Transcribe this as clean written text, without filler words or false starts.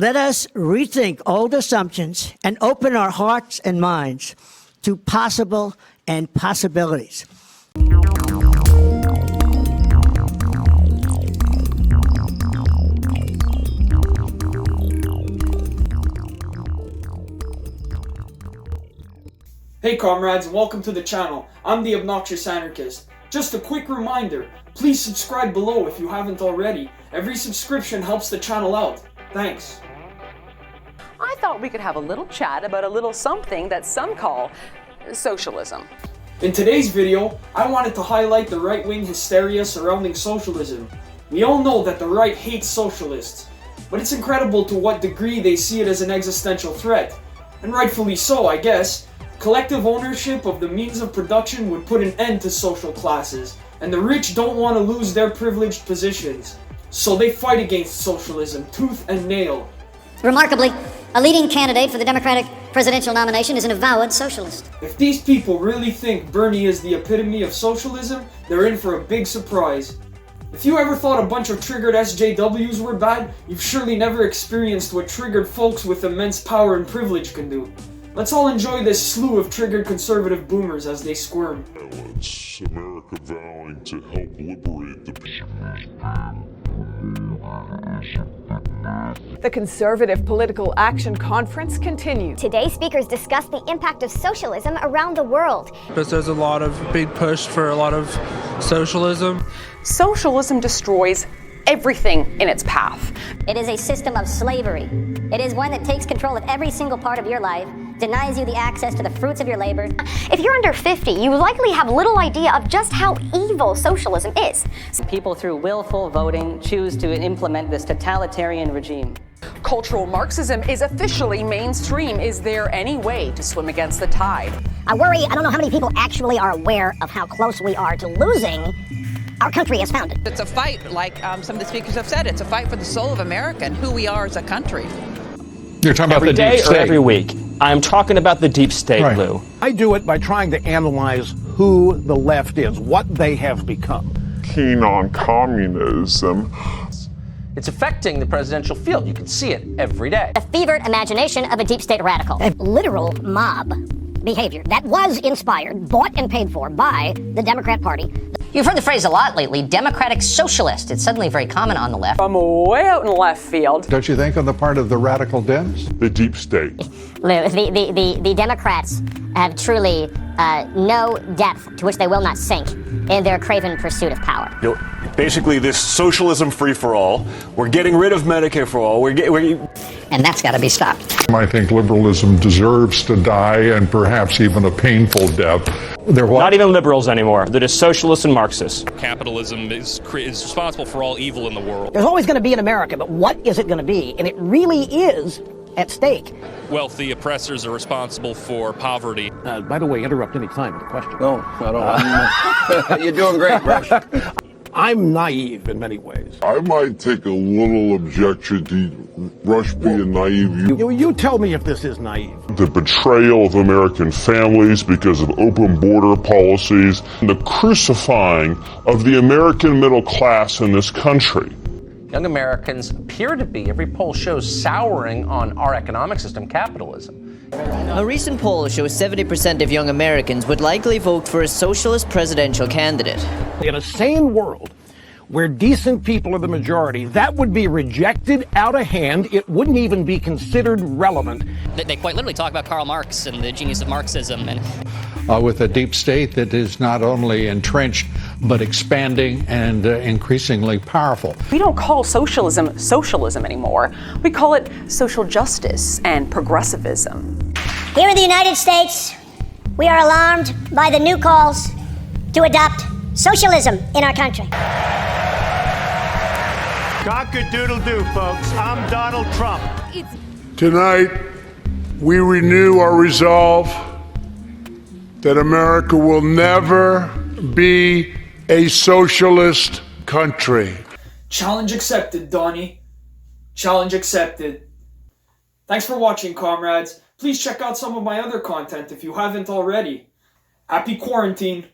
Let us rethink old assumptions and open our hearts and minds to possible and possibilities. Hey comrades, and welcome to the channel. I'm the Obnoxious Anarchist. Just a quick reminder, please subscribe below if you haven't already. Every subscription helps the channel out. Thanks. I thought we could have a little chat about a little something that some call socialism. In today's video, I wanted to highlight the right-wing hysteria surrounding socialism. We all know that the right hates socialists, but it's incredible to what degree they see it as an existential threat. And rightfully so, I guess. Collective ownership of the means of production would put an end to social classes, and the rich don't want to lose their privileged positions. So they fight against socialism tooth and nail. Remarkably, a leading candidate for the Democratic presidential nomination is an avowed socialist. If these people really think Bernie is the epitome of socialism, they're in for a big surprise. If you ever thought a bunch of triggered SJWs were bad, you've surely never experienced what triggered folks with immense power and privilege can do. Let's all enjoy this slew of triggered conservative boomers as they squirm. Violence, America vowing to help liberate the The Conservative Political Action Conference continues. Today, speakers discuss the impact of socialism around the world. Because there's a lot of big push for a lot of socialism. Socialism destroys everything in its path. It is a system of slavery. It is one that takes control of every single part of your life, denies you the access to the fruits of your labor. If you're under 50, you likely have little idea of just how evil socialism is. People, through willful voting, choose to implement this totalitarian regime. Cultural Marxism is officially mainstream. Is there any way to swim against the tide? I worry, I don't know how many people actually are aware of how close we are to losing our country as founded. It's a fight, like some of the speakers have said, it's a fight for the soul of America and who we are as a country. You're talking about the deep state. Every day or every week? I'm talking about the deep state, right. Lou. I do it by trying to analyze who the left is, what they have become. keen on communism. It's affecting the presidential field. You can see it every day. The fevered imagination of a deep state radical. A literal mob behavior that was inspired, bought and paid for by the Democrat Party. You've heard the phrase a lot lately, democratic socialist. It's suddenly very common on the left. I'm way out in left field. Don't you think on the part of the radical Dems? The deep state. Lou, the Democrats have truly no depth to which they will not sink in their craven pursuit of power. You know, basically, this socialism free-for-all. We're getting rid of Medicare for all. And that's got to be stopped. I think liberalism deserves to die, and perhaps even a painful death. They're not even liberals anymore. They're just socialists and Marxists. Capitalism is responsible for all evil in the world. There's always going to be an America, but what is it going to be? And it really is at stake. Wealthy oppressors are responsible for poverty. By the way, interrupt any time with a question. No, I don't. You're doing great, Rush. I'm naive in many ways. I might take a little objection to Rush being naive. You tell me if this is naive. The betrayal of American families because of open border policies, and the crucifying of the American middle class in this country. Young Americans appear to be, every poll shows, souring on our economic system, capitalism. A recent poll shows 70% of young Americans would likely vote for a socialist presidential candidate. In a sane world where decent people are the majority, that would be rejected out of hand. It wouldn't even be considered relevant. They quite literally talk about Karl Marx and the genius of Marxism. And with a deep state that is not only entrenched, but expanding and increasingly powerful. We don't call socialism socialism anymore. We call it social justice and progressivism. Here in the United States, we are alarmed by the new calls to adopt socialism in our country. Cock-a-doodle-doo, folks. I'm Donald Trump. Tonight, we renew our resolve that America will never be a socialist country. Challenge accepted, Donnie. Challenge accepted. Thanks for watching, comrades. Please check out some of my other content if you haven't already. Happy quarantine.